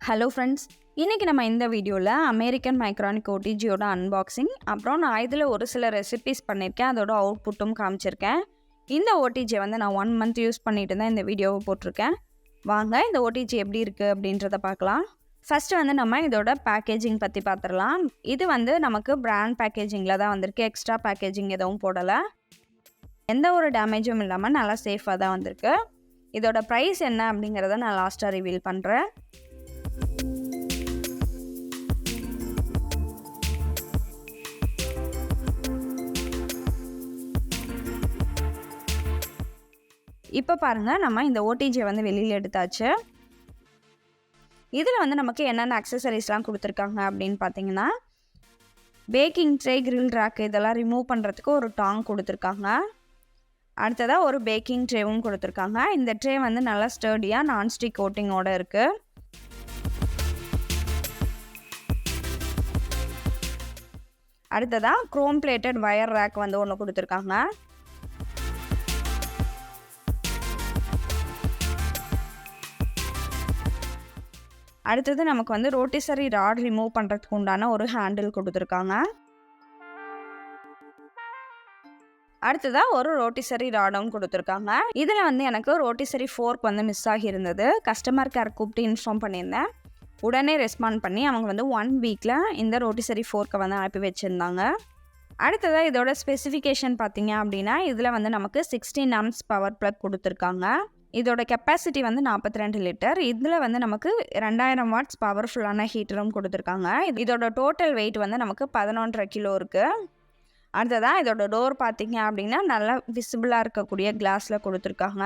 Hello friends, இன்றைக்கி நம்ம இந்த வீடியோவில் அமெரிக்கன் மைக்ரானிக் ஓடிஜியோட அன்பாக்சிங், அப்புறம் நான் இதில் ஒரு சில ரெசிபீஸ் பண்ணியிருக்கேன், அதோட அவுட்புட்டும் காமிச்சிருக்கேன். இந்த ஓடிஜியை வந்து நான் 1 மந்த் யூஸ் பண்ணிட்டு தான் இந்த வீடியோவை போட்டிருக்கேன். வாங்க இந்த ஓடிஜி எப்படி இருக்குது அப்படின்றத பார்க்கலாம். ஃபஸ்ட்டு வந்து நம்ம இதோட பேக்கேஜிங் பற்றி பார்த்துடலாம். இது வந்து நமக்கு பிராண்ட் பேக்கேஜிங்கில் தான் வந்திருக்கு, எக்ஸ்ட்ரா பேக்கேஜிங் எதுவும் போடலை. எந்த ஒரு டேமேஜும் இல்லாமல் நல்லா சேஃபாக தான் வந்திருக்கு. இதோட ப்ரைஸ் என்ன அப்படிங்கிறத நான் லாஸ்ட்டாக ரிவீல் பண்ணுறேன். இப்போ பாருங்கள், நம்ம இந்த ஓடிஜியை வந்து வெளியில் எடுத்தாச்சு. இதில் வந்து நமக்கு என்னென்ன அக்சசரிஸ்லாம் கொடுத்துருக்காங்க அப்படின்னு பார்த்தீங்கன்னா, பேக்கிங் ட்ரே, கிரில் ரேக் இதெல்லாம் ரிமூவ் பண்ணுறதுக்கு ஒரு டாங் கொடுத்துருக்காங்க. அடுத்ததாக ஒரு பேக்கிங் ட்ரேவும் கொடுத்துருக்காங்க. இந்த ட்ரே வந்து நல்லா ஸ்டர்டியாக நான்ஸ்டிக் கோட்டிங்கோடு இருக்குது. அடுத்ததாக க்ரோம் பிளேட்டட் வயர் ரேக் வந்து ஒன்று கொடுத்துருக்காங்க. அடுத்தது நமக்கு வந்து ரோட்டிசரி ராட் ரிமூவ் பண்ணுறதுக்கு உண்டான ஒரு ஹேண்டில் கொடுத்துருக்காங்க. அடுத்ததாக ஒரு ரோட்டிசரி ராடும் கொடுத்துருக்காங்க. இதில் வந்து எனக்கு ரோட்டிசரி ஃபோர்க் வந்து மிஸ் ஆகியிருந்தது. கஸ்டமர் கேர் கூப்பிட்டு இன்ஃபார்ம் பண்ணியிருந்தேன். உடனே ரெஸ்பாண்ட் பண்ணி அவங்க வந்து 1 வீக்கில் இந்த ரோட்டிசரி ஃபோர்க்கை வந்து அனுப்பி வச்சுருந்தாங்க. அடுத்ததாக இதோட ஸ்பெசிஃபிகேஷன் பார்த்தீங்க அப்படின்னா, இதில் வந்து நமக்கு 16 amps பவர் ப்ளக் கொடுத்துருக்காங்க. இதோட கெப்பாசிட்டி வந்து 42 லிட்டர். இதில் வந்து நமக்கு 2000 வாட்ஸ் பவர்ஃபுல்லான ஹீட்டரும் கொடுத்துருக்காங்க. இதோட டோட்டல் வெயிட் வந்து நமக்கு 11.5 கிலோ இருக்குது. அடுத்ததான் இதோட டோர் பார்த்தீங்க அப்படின்னா நல்லா விசிபிளாக இருக்கக்கூடிய கிளாஸில் கொடுத்துருக்காங்க.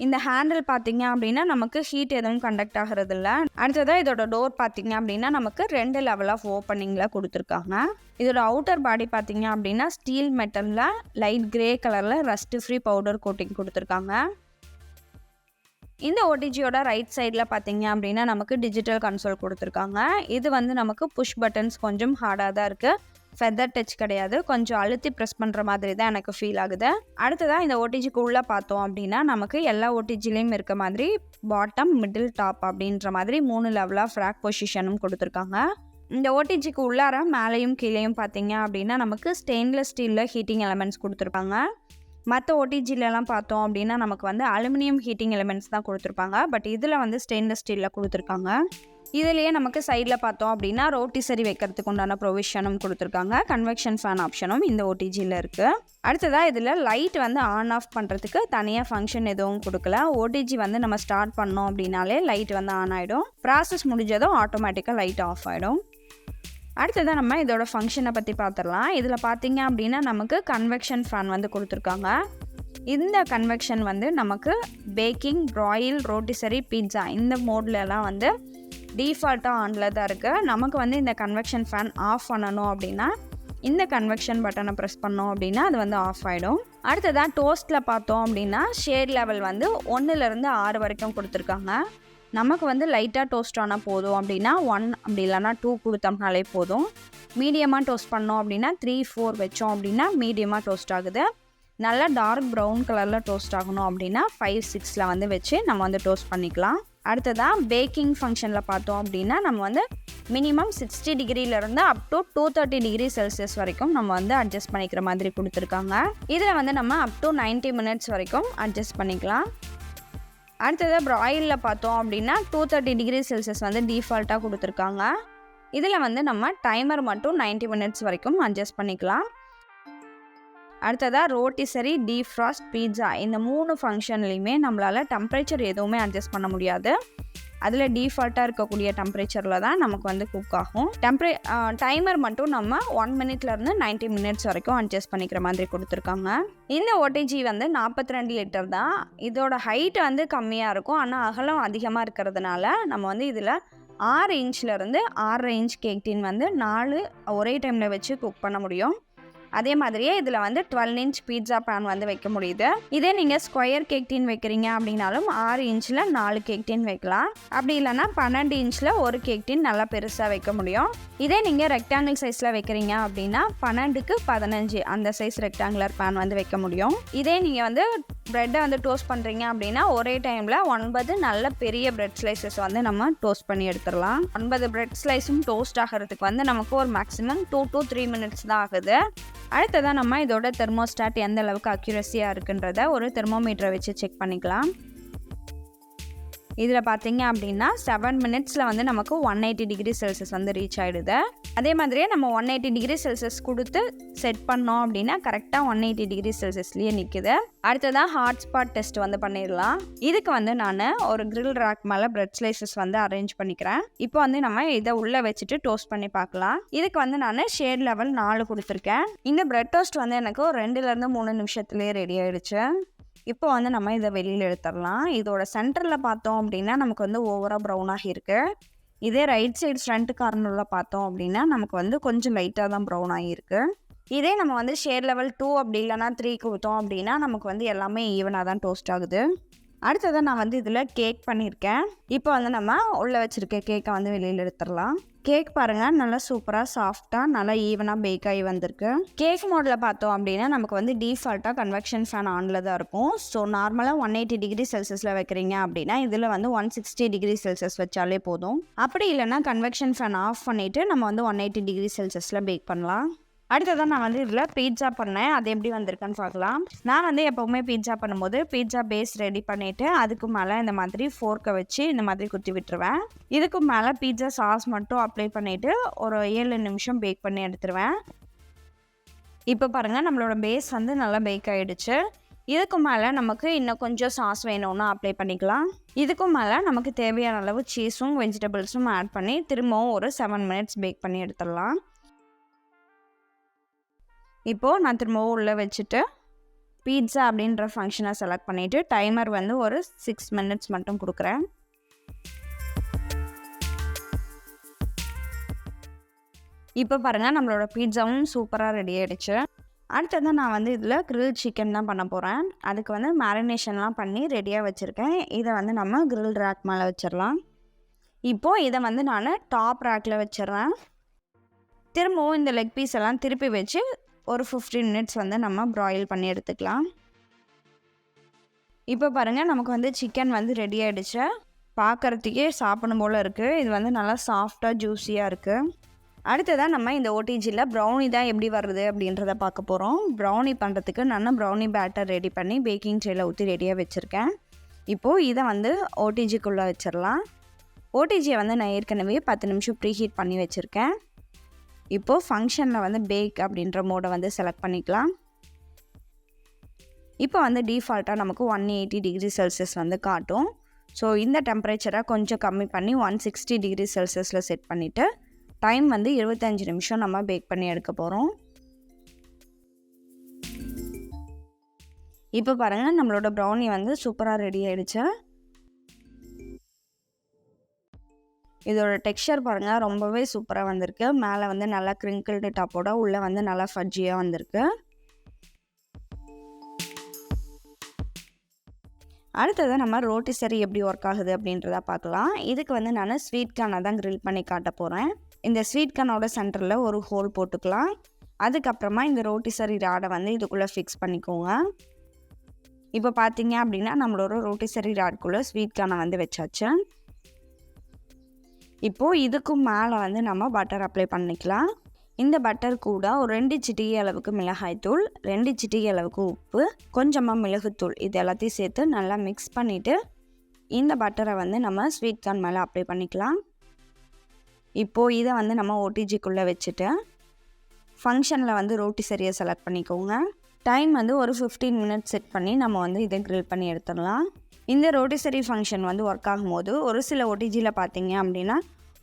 இந்த ஹேண்டில் பார்த்தீங்க அப்படின்னா நமக்கு ஹீட் எதுவும் கண்டக்ட் ஆகிறது இல்லை. அடுத்ததாக இதோட டோர் பார்த்தீங்க அப்படின்னா நமக்கு 2 லெவல் ஆஃப் ஓப்பனிங்கில் கொடுத்துருக்காங்க. இதோட அவுட்டர் பாடி பார்த்தீங்க அப்படின்னா ஸ்டீல் மெட்டலில் லைட் கிரே கலரில் ரஸ்ட் ஃப்ரீ பவுடர் கோட்டிங் கொடுத்துருக்காங்க. இந்த ஓடிஜியோட ரைட் சைடில் பார்த்தீங்க அப்படின்னா நமக்கு டிஜிட்டல் கன்சோல் கொடுத்துருக்காங்க. இது வந்து நமக்கு புஷ் பட்டன்ஸ் கொஞ்சம் ஹார்டாக தான் இருக்குது, ஃபெதர் டச் கிடையாது. கொஞ்சம் அழுத்தி ப்ரெஸ் பண்ணுற மாதிரி தான் எனக்கு ஃபீல் ஆகுது. அடுத்ததாக இந்த ஓடிஜிக்கு உள்ளே பார்த்தோம் அப்படின்னா நமக்கு எல்லா ஓடிஜிலையும் இருக்க மாதிரி பாட்டம், மிடில், டாப் அப்படின்ற மாதிரி 3 லெவல் ஆஃப் ரேக் பொசிஷனும் கொடுத்துருக்காங்க. இந்த ஓடிஜிக்கு உள்ளார மேலேயும் கீழேயும் பார்த்தீங்க அப்படின்னா நமக்கு ஸ்டெயின்லெஸ் ஸ்டீலில் ஹீட்டிங் எலமெண்ட்ஸ் கொடுத்துருப்பாங்க. மற்ற ஓடிஜிலலாம் பார்த்தோம் அப்படின்னா நமக்கு வந்து அலுமினியம் ஹீட்டிங் எலிமெண்ட்ஸ் தான் கொடுத்துருப்பாங்க. பட் இதில் வந்து ஸ்டெயின்லெஸ் ஸ்டீலில் கொடுத்துருக்காங்க. இதிலேயே நமக்கு சைடில் பார்த்தோம் அப்படின்னா ரோட்டிசரி வைக்கிறதுக்கு உண்டான ப்ரொவிஷனும் கொடுத்துருக்காங்க. கன்வெக்ஷன் ஃபேன் ஆப்ஷனும் இந்த ஓடிஜியில் இருக்குது. அடுத்ததாக இதில் லைட் வந்து ஆன் ஆஃப் பண்ணுறதுக்கு தனியாக ஃபங்க்ஷன் எதுவும் கொடுக்கல. ஓடிஜி வந்து நம்ம ஸ்டார்ட் பண்ணோம் அப்படின்னாலே லைட் வந்து ஆன் ஆகிடும். ப்ராசஸ் முடிஞ்சதும் ஆட்டோமேட்டிக்காக லைட் ஆஃப் ஆகிடும். அடுத்ததாக நம்ம இதோட ஃபங்க்ஷனை பற்றி பார்த்துடலாம். இதில் பார்த்தீங்க அப்படின்னா நமக்கு கன்வெக்ஷன் ஃபேன் வந்து கொடுத்துருக்காங்க. இந்த கன்வெக்ஷன் வந்து நமக்கு பேக்கிங், ப்ராயில், ரோட்டிசரி, பீட்சா இந்த மோட்லலாம் வந்து டிஃபால்ட்டாக ஆனில் தான் இருக்குது. நமக்கு வந்து இந்த கன்வெக்ஷன் ஃபேன் ஆஃப் பண்ணணும் அப்படின்னா இந்த கன்வெக்ஷன் பட்டனை ப்ரெஸ் பண்ணோம் அப்படின்னா அது வந்து ஆஃப் ஆகிடும். அடுத்ததாக டோஸ்ட்டில் பார்த்தோம் அப்படின்னா ஷேட் லெவல் வந்து 1லேருந்து 6 வரைக்கும் கொடுத்துருக்காங்க. நமக்கு வந்து லைட்டாக டோஸ்ட் ஆனால் போதும் அப்படின்னா 1, அப்படி இல்லைனா 2 கொடுத்தோம்னாலே போதும். மீடியமாக டோஸ்ட் பண்ணோம் அப்படின்னா 3, 4 வச்சோம் அப்படின்னா மீடியமாக டோஸ்ட் ஆகுது. நல்லா டார்க் ப்ரௌன் கலரில் டோஸ்ட் ஆகணும் அப்படின்னா 5, 6ல் வந்து வச்சு நம்ம வந்து டோஸ்ட் பண்ணிக்கலாம். அடுத்ததாக பேக்கிங் ஃபங்க்ஷனில் பார்த்தோம் அப்படின்னா நம்ம வந்து மினிமம் 60 டிகிரியிலேருந்து அப் டு 230 டிகிரி செல்சியஸ் வரைக்கும் நம்ம வந்து அட்ஜஸ்ட் பண்ணிக்கிற மாதிரி கொடுத்துருக்காங்க. இதில் வந்து நம்ம அப் டு 90 மினிட்ஸ் வரைக்கும் அட்ஜஸ்ட் பண்ணிக்கலாம். அடுத்ததாக ப்ராயிலில் பார்த்தோம் அப்படின்னா 230 டிகிரி செல்சியஸ் வந்து டிஃபால்ட்டாக கொடுத்துருக்காங்க. இதில் வந்து நம்ம டைமர் மட்டும் 90 மினிட்ஸ் வரைக்கும் அட்ஜஸ்ட் பண்ணிக்கலாம். அடுத்ததாக ரோட்டிசரி, டீஃப்ராஸ்ட், பீட்சா இந்த 3 ஃபங்க்ஷன்லையுமே நம்மளால் டெம்பரேச்சர் எதுவுமே அட்ஜஸ்ட் பண்ண முடியாது. அதில் டிஃபால்ட்டாக இருக்கக்கூடிய டெம்பரேச்சரில் தான் நமக்கு வந்து குக் ஆகும். டைமர் மட்டும் நம்ம 1 மினிட்லேருந்து 90 மினிட்ஸ் வரைக்கும் அட்ஜஸ்ட் பண்ணிக்கிற மாதிரி கொடுத்துருக்காங்க. இந்த ஓடிஜி வந்து 42 லிட்டர் தான். இதோட ஹைட் வந்து கம்மியாக இருக்கும், ஆனால் அகலம் அதிகமாக இருக்கிறதுனால நம்ம வந்து இதில் 6 இன்ச்லேருந்து 6.5 இன்ச் கேக் டின் வந்து 4 ஒரே டைமில் வச்சு குக் பண்ண முடியும். அதே மாதிரியே இதில் வந்து 12 இன்ச் பீட்சா பேன் வந்து வைக்க முடியுது. இதே நீங்கள் ஸ்கொயர் கேக் டின் வைக்கிறீங்க அப்படின்னாலும் 6 இன்ச்சில் 4 கேக் டின் வைக்கலாம். அப்படி இல்லைனா 12 இன்ச்சில் ஒரு கேக் டின் நல்லா பெருசாக வைக்க முடியும். இதே நீங்கள் ரெக்டாங்கிள் சைஸில் வைக்கிறீங்க அப்படின்னா 12க்கு 15 அந்த சைஸ் ரெக்டாங்குலர் பேன் வந்து வைக்க முடியும். இதே நீங்கள் வந்து ப்ரெட்டை வந்து டோஸ்ட் பண்ணுறீங்க அப்படின்னா ஒரே டைமில் 9 நல்ல பெரிய பிரெட் ஸ்லைசஸ் வந்து நம்ம டோஸ்ட் பண்ணி எடுத்துடலாம். 9 பிரெட் ஸ்லைஸும் டோஸ்ட் ஆகிறதுக்கு வந்து நமக்கு ஒரு மேக்ஸிமம் 2 to 3 minutes தான் ஆகுது. அடுத்ததான் நம்ம இதோட தெர்மோஸ்டாட் எந்த அளவுக்கு அக்யூரஸியாக இருக்குன்றத ஒரு தெர்மோமீட்டரை வச்சு செக் பண்ணிக்கலாம். இதில் பார்த்தீங்க அப்படின்னா 7 minutesல வந்து நமக்கு 180 டிகிரி செல்சியஸ் வந்து ரீச் ஆகிடுது. அதே மாதிரியே நம்ம 180 டிகிரி செல்சியஸ் கொடுத்து செட் பண்ணோம் அப்படின்னா கரெக்டாக 180 டிகிரி செல்சியஸ்லேயே நிற்குது. அடுத்ததான் ஹாட் ஸ்பாட் டெஸ்ட் வந்து பண்ணிடலாம். இதுக்கு வந்து நான் ஒரு கிரில் ரேக் மேலே பிரெட் ஸ்லைசஸ் வந்து அரேஞ்ச் பண்ணிக்கிறேன். இப்போ வந்து நம்ம இதை உள்ளே வச்சுட்டு டோஸ்ட் பண்ணி பார்க்கலாம். இதுக்கு வந்து நான் ஷேட் லெவல் 4 கொடுத்துருக்கேன். இந்த பிரெட் டோஸ்ட் வந்து எனக்கு 2 to 3 நிமிஷத்துலேயே ரெடி ஆகிடுச்சு. இப்போ வந்து நம்ம இதை வெளியில் எடுத்துடலாம். இதோட சென்டரில் பார்த்தோம் அப்படின்னா நமக்கு வந்து ஓவராக ப்ரௌனாக இருக்குது. இதே ரைட் சைடு ஃப்ரண்ட் கார்னரில் பார்த்தோம் அப்படின்னா நமக்கு வந்து கொஞ்சம் லைட்டாக தான் ப்ரௌன் ஆகியிருக்கு. இதே நம்ம வந்து ஷேட் லெவல் 2 அப்படி இல்லைனா 3 கொடுத்தோம் அப்படின்னா நமக்கு வந்து எல்லாமே ஈவனாக தான் டோஸ்ட் ஆகுது. அடுத்ததான் நான் வந்து இதில் கேக் பண்ணியிருக்கேன். இப்போ வந்து நம்ம உள்ளே வச்சுருக்க கேக்கை வந்து வெளியில் எடுத்துடலாம். கேக் பாருங்கள், நல்லா சூப்பராக சாஃப்டாக நல்லா ஈவனாக பேக் ஆகி வந்திருக்கு. கேக் மோடில் பார்த்தோம் அப்படின்னா நமக்கு வந்து டிஃபால்ட்டாக கன்வெக்ஷன் ஃபேன் ஆனில் தான் இருக்கும். ஸோ நார்மலாக 180 டிகிரி செல்சியஸில் வைக்கிறீங்க அப்படின்னா இதில் வந்து 160 டிகிரி செல்சியஸ் வச்சாலே போதும். அப்படி இல்லைனா கன்வெக்ஷன் ஃபேன் ஆஃப் பண்ணிவிட்டு நம்ம வந்து 180 டிகிரி செல்சியஸில் பேக் பண்ணலாம். அடுத்ததான் நான் வந்து இதில் பீட்சா பண்ணேன். அது எப்படி வந்திருக்குன்னு பார்க்கலாம். நான் வந்து எப்போவுமே பீட்சா பண்ணும்போது பீட்சா பேஸ் ரெடி பண்ணிவிட்டு அதுக்கு மேலே இந்த மாதிரி ஃபோர்க்கை வச்சு இந்த மாதிரி குத்தி விட்டுருவேன். இதுக்கு மேலே பீட்சா சாஸ் மட்டும் அப்ளை பண்ணிவிட்டு ஒரு 7 நிமிஷம் பேக் பண்ணி எடுத்துருவேன். இப்போ பாருங்கள், நம்மளோட பேஸ் வந்து நல்லா பேக் ஆகிடுச்சு. இதுக்கு மேலே நமக்கு இன்னும் கொஞ்சம் சாஸ் வேணும்னா அப்ளை பண்ணிக்கலாம். இதுக்கும் மேலே நமக்கு தேவையான அளவு சீஸும் வெஜிடபிள்ஸும் ஆட் பண்ணி திரும்பவும் ஒரு 7 minutes பேக் பண்ணி எடுத்துடலாம். இப்போது நான் திரும்பவும் உள்ளே வச்சுட்டு பீட்சா அப்படின்ற ஃபங்க்ஷனை செலக்ட் பண்ணிவிட்டு டைமர் வந்து ஒரு 6 minutes மட்டும் கொடுக்குறேன். இப்போ பாருங்கள், நம்மளோட பீட்சாவும் சூப்பராக ரெடி ஆகிடுச்சு. அடுத்ததான் நான் வந்து இதில் கிரில் சிக்கன் தான் பண்ண போகிறேன். அதுக்கு வந்து மேரினேஷன்லாம் பண்ணி ரெடியாக வச்சுருக்கேன். இதை வந்து நம்ம கிரில் ரேக் மேலே வச்சிடலாம். இப்போது இதை வந்து நான் டாப் ரேக்கில் வச்சிடுறேன். திரும்பவும் இந்த லெக் பீஸ் எல்லாம் திருப்பி வச்சு ஒரு 15 minutes வந்து நம்ம ப்ராயில் பண்ணி எடுத்துக்கலாம். இப்போ பாருங்கள், நமக்கு வந்து சிக்கன் வந்து ரெடி ஆகிடுச்சு. பார்க்குறதுக்கே சாப்பிடும் போல் இருக்குது. இது வந்து நல்லா சாஃப்டாக ஜூஸியாக இருக்குது. அடுத்ததான் நம்ம இந்த ஓடிஜியில் ப்ரௌனி தான் எப்படி வருது அப்படின்றத பார்க்க போகிறோம். ப்ரௌனி பண்ணுறதுக்கு நான் ப்ரௌனி பேட்டர் ரெடி பண்ணி பேக்கிங் ட்ரேயில் ஊற்றி ரெடியாக வச்சுருக்கேன். இப்போது இதை வந்து ஓடிஜிக்குள்ளே வச்சிடலாம். ஓடிஜியை வந்து நான் ஏற்கனவே 10 நிமிஷம் ப்ரீ ஹீட் பண்ணி வச்சுருக்கேன். இப்போது ஃபங்க்ஷனில் வந்து பேக் அப்படின்ற மோடை வந்து செலக்ட் பண்ணிக்கலாம். இப்போ வந்து டிஃபால்ட்டாக நமக்கு 180 டிகிரி செல்சியஸ் வந்து காட்டும். ஸோ இந்த டெம்பரேச்சரை கொஞ்சம் கம்மி பண்ணி 160 டிகிரி செல்சியஸில் செட் பண்ணிவிட்டு டைம் வந்து 25 நிமிஷம் நம்ம பேக் பண்ணி எடுக்க போகிறோம். இப்போ பாருங்கள், நம்மளோட ப்ரௌனி வந்து சூப்பராக ரெடி ஆகிடுச்சு. இதோட டெக்ஸ்சர் பாருங்கள், ரொம்பவே சூப்பராக வந்திருக்கு. மேலே வந்து நல்லா கிரிங்கிள்டு டாப்போட உள்ளே வந்து நல்லா ஃபட்ஜியாக வந்திருக்கு. அடுத்தது நம்ம ரோட்டிசரி எப்படி ஒர்க் ஆகுது அப்படின்றத பார்க்கலாம். இதுக்கு வந்து நான் ஸ்வீட் கார்னை தான் கிரில் பண்ணி காட்ட போகிறேன். இந்த ஸ்வீட் கார்னோட சென்டரில் ஒரு ஹோல் போட்டுக்கலாம். அதுக்கப்புறமா இந்த ரோட்டிசரி ராடை வந்து இதுக்குள்ளே ஃபிக்ஸ் பண்ணிக்கோங்க. இப்போ பார்த்தீங்க அப்படின்னா நம்மளோட ரோட்டிசரி ராட்குள்ளே ஸ்வீட் கார்னை வந்து வச்சாச்சு. இப்போது இதுக்கும் மேலே வந்து நம்ம பட்டர் அப்ளை பண்ணிக்கலாம். இந்த பட்டர் கூட ஒரு 2 சிட்டிகை அளவுக்கு மிளகாய்த்தூள், 2 சிட்டிகை அளவுக்கு உப்பு, கொஞ்சமாக மிளகுத்தூள் இது எல்லாத்தையும் சேர்த்து நல்லா மிக்ஸ் பண்ணிவிட்டு இந்த பட்டரை வந்து நம்ம ஸ்வீட் கார்ன் மேலே அப்ளை பண்ணிக்கலாம். இப்போது இதை வந்து நம்ம ஓடிஜிக்குள்ளே வச்சுட்டு ஃபங்க்ஷனில் வந்து ரோட்டிசரியை செலக்ட் பண்ணிக்கோங்க. டைம் வந்து ஒரு 15 minutes செட் பண்ணி நம்ம வந்து இதை கிரில் பண்ணி எடுத்துடலாம். இந்த ரோட்டிசரி ஃபங்க்ஷன் வந்து ஒர்க் ஆகும்போது ஒரு சில ஓடிஜியில் பார்த்தீங்க அப்படின்னா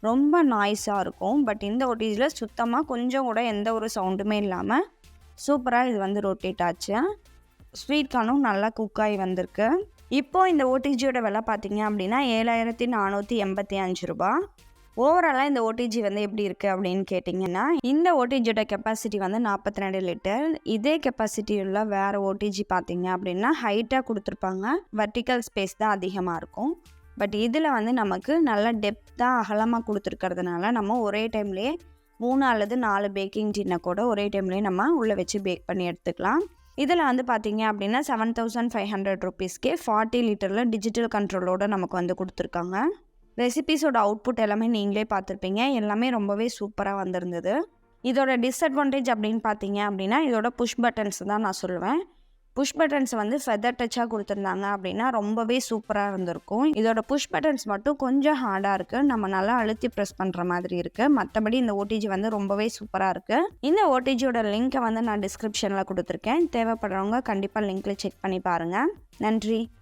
ரொம்ப நாய்ஸாக இருக்கும். பட் இந்த ஓடிஜியில் சுத்தமாக கொஞ்சம் கூட எந்த ஒரு சவுண்டுமே இல்லாமல் சூப்பராக இது வந்து ரொட்டேட் ஆச்சு. ஸ்வீட் கார்னும் நல்லா குக்காகி வந்திருக்கு. இப்போது இந்த ஓடிஜியோட விலை பார்த்தீங்க அப்படின்னா 7485 ரூபா. ஓவராலாக இந்த ஓடிஜி வந்து எப்படி இருக்குது அப்படின்னு கேட்டிங்கன்னா, இந்த ஓடிஜியோட கெப்பாசிட்டி வந்து 42 லிட்டர். இதே கெப்பாசிட்டி உள்ள வேறு ஓடிஜி பார்த்தீங்க அப்படின்னா ஹைட்டாக கொடுத்துருப்பாங்க, வெர்டிக்கல் ஸ்பேஸ் தான் அதிகமாக இருக்கும். பட் இதில் வந்து நமக்கு நல்ல டெப்த்தாக அகலமாக கொடுத்துருக்கிறதுனால நம்ம ஒரே டைம்லேயே 3 அல்லது 4 பேக்கிங் டின்னை கூட ஒரே டைம்லேயே நம்ம உள்ளே வச்சு பேக் பண்ணி எடுத்துக்கலாம். இதில் வந்து பார்த்தீங்க அப்படின்னா 7500 ருபீஸ்க்கே 40 லிட்டரில் டிஜிட்டல் கண்ட்ரோலோடு நமக்கு வந்து கொடுத்துருக்காங்க. ரெசிபீஸோட அவுட்புட் எல்லாமே நீங்களே பார்த்துருப்பீங்க. எல்லாமே ரொம்பவே சூப்பராக வந்திருந்தது. இதோட டிஸ்அட்வான்டேஜ் அப்படின்னு பார்த்தீங்க அப்படின்னா இதோட புஷ் பட்டன்ஸ் தான் நான் சொல்லுவேன். புஷ் பட்டன்ஸ் வந்து ஃபெதர் டச்சாக கொடுத்துருந்தாங்க அப்படின்னா ரொம்பவே சூப்பராக இருந்திருக்கும். இதோட புஷ் பட்டன்ஸ் மட்டும் கொஞ்சம் ஹார்டாக இருக்குது. நம்ம நல்லா அழுத்தி ப்ரெஸ் பண்ணுற மாதிரி இருக்குது. மற்றபடி இந்த ஓடிஜி வந்து ரொம்பவே சூப்பராக இருக்குது. இந்த ஓடிஜியோட லிங்க்கை வந்து நான் டிஸ்கிரிப்ஷனில் கொடுத்துருக்கேன். தேவைப்படுறவங்க கண்டிப்பாக லிங்க்கில் செக் பண்ணி பாருங்கள். நன்றி.